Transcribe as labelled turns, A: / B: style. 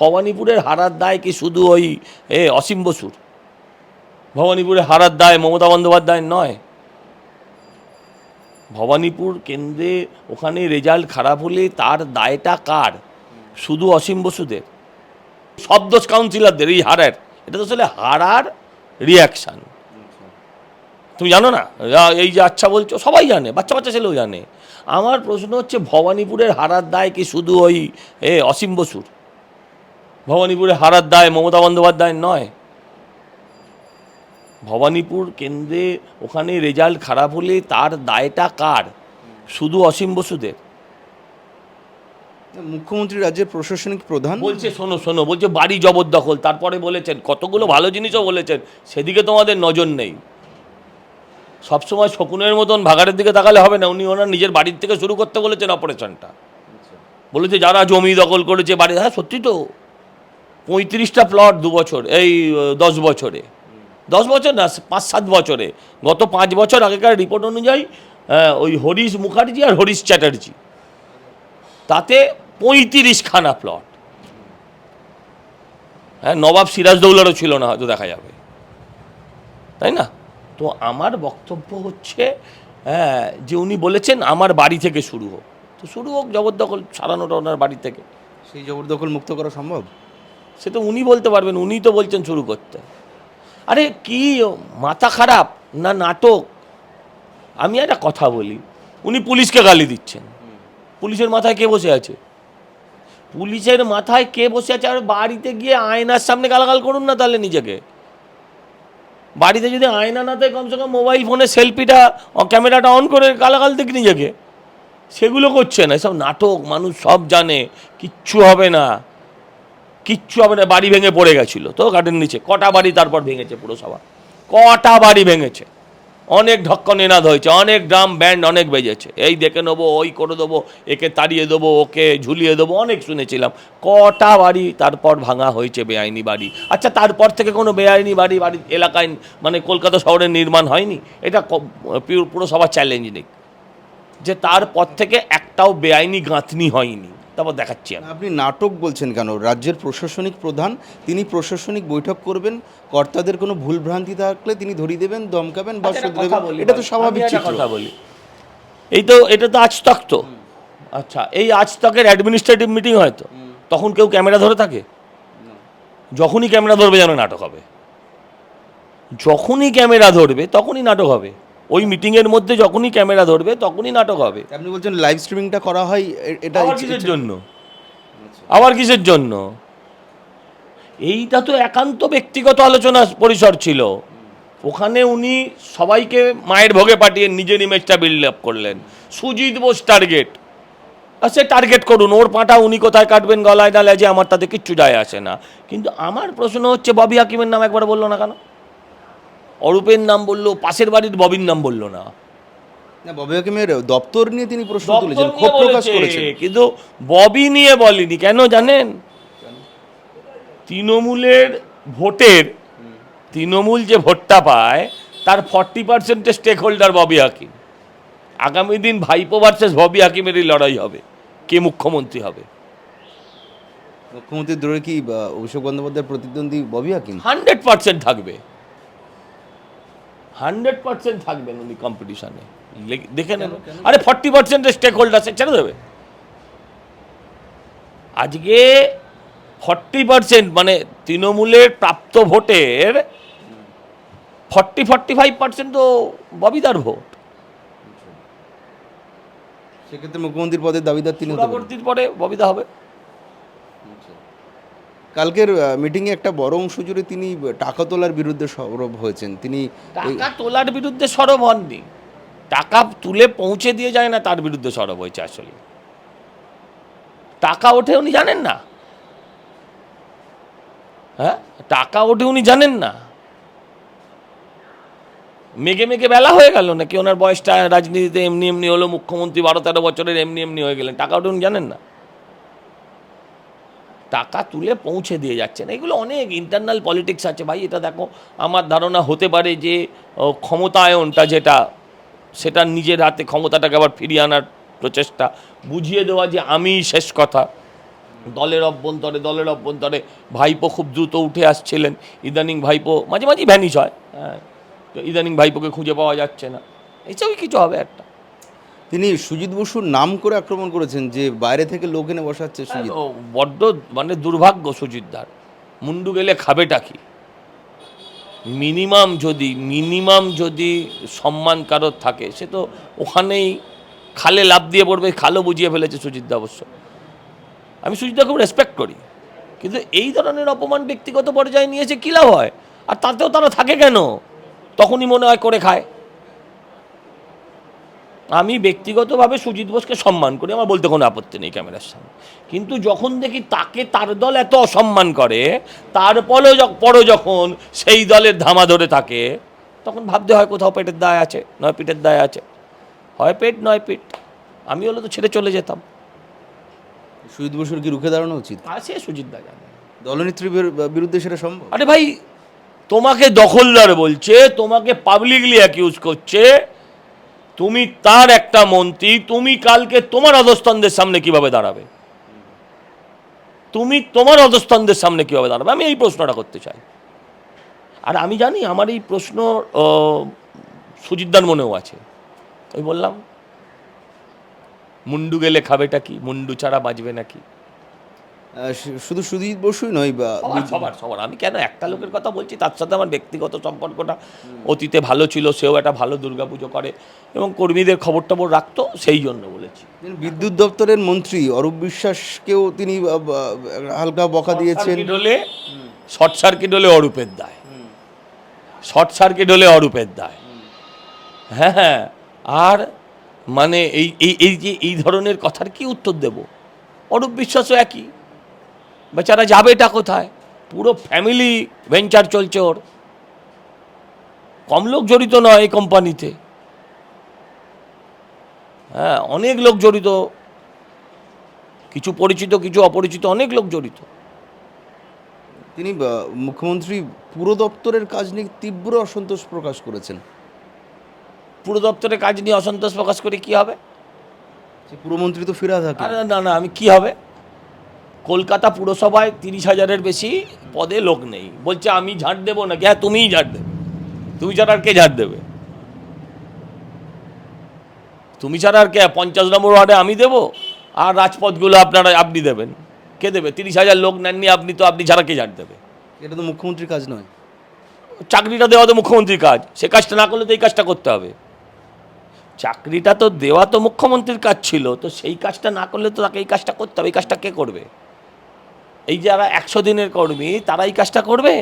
A: ভবানীপুরের হারার দায় কি শুধু ওই অসীম বসুর? ভবানীপুরের হারার দায় মমতা বন্দ্যোপাধ্যায়ের নয়। ভবানীপুর কেন্দ্রে ওখানে রেজাল্ট খারাপ হলে তার দায়টা কার? শুধু অসীম বসুদের? সব দোষ কাউন্সিলরদের এই হারার। এটা তো আসলে হারার রিয়াকশান। তুমি জানো না? এই যে আচ্ছা বলছো, সবাই জানে, বাচ্চা বাচ্চা ছেলেও জানে। আমার প্রশ্ন হচ্ছে, ভবানীপুরের হারার দায় কি শুধু ওই অসীম বসুর? ভবানীপুরে হারার দায় মমতা বন্দ্যোপাধ্যায়ের নয়। ভবানীপুর কেন্দ্রে ওখানে রেজাল্ট খারাপ হলে তার দায়টা কার? শুধু অসীম বসুদের?
B: মুখ্যমন্ত্রী রাজ্যের প্রশাসনিক প্রধান
A: বলছে, শোনো বলছে বাড়ি জবরদখল, তারপরে বলেছেন কতগুলো ভালো জিনিসও বলেছেন, সেদিকে তোমাদের নজর নেই। সবসময় শকুনের মতন ভাগাড়ের দিকে তাকালে হবে না। উনি ওনার নিজের বাড়ির থেকে শুরু করতে বলেছেন অপারেশনটা। বলেছে যারা জমি দখল করেছে বাড়ি, হ্যাঁ সত্যি তো, 35টা প্লট 2 বছর, এই 10 বছরে, 10 বছর না 5-7 বছরে, গত 5 বছর আগেকার রিপোর্ট অনুযায়ী ওই হরিশ মুখার্জি আর হরিশ চ্যাটার্জি, তাতে 35খানা প্লট। হ্যাঁ, নবাব সিরাজদৌলারও ছিল না হয়তো, দেখা যাবে, তাই না? তো আমার বক্তব্য হচ্ছে যে উনি বলেছেন আমার বাড়ি থেকে শুরু হোক, তো শুরু হোক, জবরদখল সারানোটা ওনার বাড়ি থেকে।
B: সেই জবরদখল মুক্ত করা সম্ভব?
A: সে তো উনি বলতে পারবেন, উনিই তো বলছেন শুরু করতে। আরে কি মাথা খারাপ না নাটক? আমি একটা কথা বলি, উনি পুলিশকে গালি দিচ্ছেন। পুলিশের মাথায় কে বসে আছে? পুলিশের মাথায় কে বসে আছে? আর বাড়িতে গিয়ে আয়নার সামনে গালাগাল করুন না তাহলে নিজেকে। বাড়িতে যদি আয়না না থাকে, কমসে কম মোবাইল ফোনে সেলফিটা, ক্যামেরাটা অন করে গালাগাল দেখি নিজেকে। সেগুলো করছে না, এসব নাটক, মানুষ সব জানে, কিচ্ছু হবে না, কিচ্ছু হবে না। বাড়ি ভেঙে পড়ে গেছিলো তো গার্ডেন নিচে, কটা বাড়ি তারপর ভেঙেছে পুরসভা, কটা বাড়ি ভেঙেছে, অনেক ঢক্কন এনাদ হয়েছে, অনেক ড্রাম ব্যান্ড অনেক বেজেছে, এই দেখে নেবো, ওই করে দেবো, একে তাড়িয়ে দেবো, ওকে ঝুলিয়ে দেবো, অনেক শুনেছিলাম। কটা বাড়ি তারপর ভাঙা হয়েছে, বেআইনি বাড়ি। আচ্ছা, তারপর থেকে কোনো বেআইনি বাড়ি এলাকায়, মানে কলকাতা শহরে নির্মাণ হয়নি? এটা পুরসভা চ্যালেঞ্জ নেই যে তারপর থেকে একটাও বেআইনি গাঁথনি হয়নি। তারপর দেখাচ্ছি আমি।
B: আপনি নাটক বলছেন কেন? রাজ্যের প্রশাসনিক প্রধান, তিনি প্রশাসনিক বৈঠক করবেন, কর্তাদের কোনো ভুলভ্রান্তি থাকলে তিনি ধরিয়ে দেবেন, দমকাবেন বা শুধরে দেবেন, এটা তো স্বাভাবিক চিত্র।
A: কথা বলি, এটা তো আজ তক তো। আচ্ছা, এই আজ তকের অ্যাডমিনিস্ট্রেটিভ মিটিং হয় তো, তখন কেউ ক্যামেরা ধরে থাকে? যখনই ক্যামেরা ধরবে যেন নাটক হবে, যখনই ক্যামেরা ধরবে তখনই নাটক হবে। ওই মিটিংয়ের মধ্যে যখনই ক্যামেরা ধরবে তখনই নাটক হবে।
B: আপনি বলছেন লাইভ স্ট্রিমিংটা করা হয়, এটা
A: আবার কিসের জন্য? আবার কিসের জন্য? এইটা তো একান্ত ব্যক্তিগত আলোচনা পরিসর ছিল। ওখানে উনি সবাইকে মায়ের ভোগে পাঠিয়ে নিজের ইমেজটা বিল্ড আপ করলেন। সুজিত বোস টার্গেট, আর সে টার্গেট করুন, ওর পাঁটা উনি কোথায় কাটবেন গলায় না লেজে, আমার তাতে কিচ্ছু যায় আসে না। কিন্তু আমার প্রশ্ন হচ্ছে, ববি হাকিমের নাম একবার বললো না কেন? অরূপের নাম বললো, পাশের বাড়ির ববির নাম বললো না।
B: ববি হাকিমের দপ্তর নিয়ে তিনি প্রশ্ন তুলেছেন, ক্ষোভ প্রকাশ করেছেন,
A: কিন্তু ববি নিয়ে বলেনি। কেন জানেন? তৃণমূলের ভোটের, তৃণমূল যে ভোটটা পায় তার 40% স্টেক হোল্ডার ববি হাকিম। আগামী দিন ভাইপো ভার্সেস ববি হাকিমেরই লড়াই হবে, কে মুখ্যমন্ত্রী হবে।
B: মুখ্যমন্ত্রীর দৌড়ে কি অভিষেক বন্দ্যোপাধ্যায়ের প্রতিদ্বন্দ্বী ববি হাকিম?
A: 100% থাকবে, 100% থাকবেন উনি কম্পিটিশনে, দেখে নেন। আরে 40% স্টেক হোল্ডার, সে ছেড়ে দেবে। আজকে 40%, মানে তৃণমূলের প্রাপ্ত ভোটের 40-45% তো ববিদার ভোট।
B: সেক্ষেত্রে মুখ্যমন্ত্রীর পদের দাবিদার তিনি হতে পারেন।
A: পরবর্তীর পরে ববিদা হবে।
B: কালকের মিটিংয়ে একটা বড় অংশ জুড়ে তিনি টাকা তোলার বিরুদ্ধে সরব হয়েছেন। তিনি
A: টাকা তোলার বিরুদ্ধে সরব হননি, টাকা তুলে পৌঁছে দিয়ে যায় না তার বিরুদ্ধে সরব হয়েছে। আসলে টাকা ওঠে উনি জানেন না? হ্যাঁ, টাকা ওঠে উনি জানেন না? মেঘে মেঘে বেলা হয়ে গেল নাকি? ওনার বয়সটা রাজনীতিতে এমনি এমনি হলো, মুখ্যমন্ত্রী 12-13 বছরের এমনি এমনি হয়ে গেলেন, টাকা ওঠে উনি জানেন না? টাকা তুলে পৌঁছে দিয়ে যাচ্ছেন। এগুলো অনেক ইন্টারনাল পলিটিক্স আছে ভাই। এটা দেখো, আমার ধারণা হতে পারে যে ক্ষমতায়নটা যেটা, সেটা নিজের হাতে ক্ষমতাটাকে আবার ফিরিয়ে আনার প্রচেষ্টা, বুঝিয়ে দেওয়া যে আমি শেষ কথা। দলের অভ্যন্তরে ভাইপো খুব দ্রুত উঠে আসছিলেন, ইদানিং ভাইপো মাঝে মাঝেই ভ্যানিশ হয়, হ্যাঁ, তো ইদানিং ভাইপোকে খুঁজে পাওয়া যাচ্ছে না, এইসবই কিছু হবে একটা।
B: তিনি সুজিত বসুর নাম করে আক্রমণ করেছেন যে বাইরে থেকে লোক এনে বসাচ্ছে সুজিত।
A: ও বড্ড মানে দুর্ভাগ্য সুজিতদার। মুন্ডু গেলে খাবেটা কি? মিনিমাম যদি সম্মান কারোর থাকে সে তো ওখানেই খালে লাফ দিয়ে পড়বে, খালও বুঝিয়ে ফেলেছে সুজিতদা অবশ্য। আমি সুজিতদা খুব রেসপেক্ট করি, কিন্তু এই ধরনের অপমান ব্যক্তিগত পর্যায়ে নিয়েছে কী লাভ হয়? আর তাতেও তারা থাকে কেন? তখনই মনে হয় করে খায়। আমি ব্যক্তিগতভাবে সুজিত বোসকে সম্মান করি, আমার বলতে কোনো আপত্তি নেই ক্যামেরার সামনে, কিন্তু যখন দেখি তাকে তার দল এত অসম্মান করে, তারপরও যখন সেই দলের ধামা ধরে থাকে, তখন ভাবতে হয় কোথাও পেটের দায় আছে, নয় পিঠের দায় আছে, হয় পেট নয় পিঠ। আমি হলে তো ছেড়ে চলে যেতাম।
B: সুজিত বসুর কি রুখে দাঁড়ানো উচিত?
A: আর সে সুজিত দা জানে।
B: দলনেত্রীর বিরুদ্ধে সেটা সম্ভব?
A: আরে ভাই, তোমাকে দখলদার বলছে, তোমাকে পাবলিকলি অ্যাকিউজ করছে, তুমি তার একটা মন্ত্রী, তুমি কালকে তোমার অধস্তনদের সামনে কিভাবে দাঁড়াবে? আমি এই প্রশ্নটা করতে চাই। আর আমি জানি আমার এই প্রশ্ন সুজিতদার মনেও আছে। ওই বললাম, মুন্ডু গেলে খাবেটা কি, মুন্ডু ছাড়া বাঁচবে নাকি?
B: শুধু সুজিত বসুই নয়, বা
A: সবার। আমি কেন একটা লোকের কথা বলছি, তার সাথে আমার ব্যক্তিগত সম্পর্কটা অতীতে ভালো ছিল, সেও একটা ভালো দুর্গাপুজো করে এবং কর্মীদের খবর টবর রাখতো, সেই জন্য বলেছি।
B: বিদ্যুৎ দপ্তরের মন্ত্রী অরূপ বিশ্বাসকেও তিনি হালকা বকা দিয়েছেন।
A: শর্ট সার্কিট হলে অরূপের দায়, হ্যাঁ। আর মানে এই ধরনের কথার কি উত্তর দেব? অরূপ বিশ্বাসও একই, বেচারা যাবেটা কোথায়? পুরো ফ্যামিলি ভেঞ্চার চলছে ওর, কম লোক জড়িত নয় এই কোম্পানিতে, হ্যাঁ, অনেক লোক জড়িত, কিছু পরিচিত কিছু অপরিচিত, অনেক লোক জড়িত।
B: তিনি মুখ্যমন্ত্রী পুর দপ্তরের কাজ নিয়ে তীব্র অসন্তোষ প্রকাশ করেছেন।
A: পুর দপ্তরের কাজ নিয়ে অসন্তোষ প্রকাশ করে কি হবে?
B: পুরমন্ত্রী তো ফিরা থাকে।
A: না, আমি কি হবে? কলকাতা পুরসভায় 30,000-এর বেশি পদে লোক নেই, বলছে আমি ঝাড় দেবো নাকি? হ্যাঁ, তুমিই ঝাড় দেবে, তুমি ছাড়া আর কে ঝাড় দেবে? তুমি ছাড়া আর কে? 50 নম্বর ওয়ার্ডে আমি দেবো, আর রাজপথগুলো আপনি দেবেন, কে দেবে? 30,000 লোক নেননি আপনি, তো আপনি ছাড়া কে ঝাড় দেবে?
B: এটা তো মুখ্যমন্ত্রীর কাজ নয়।
A: চাকরিটা দেওয়া তো মুখ্যমন্ত্রীর কাজ, সে কাজটা না করলে তো এই কাজটা করতে হবে। চাকরিটা তো দেওয়া তো মুখ্যমন্ত্রীর কাজ ছিল, তো সেই কাজটা না করলে তো তাকে এই কাজটা করতে হবে। এই কাজটা কে করবে? এই যারা 100 দিনের কর্মী, তারা এই কাজটা করবে?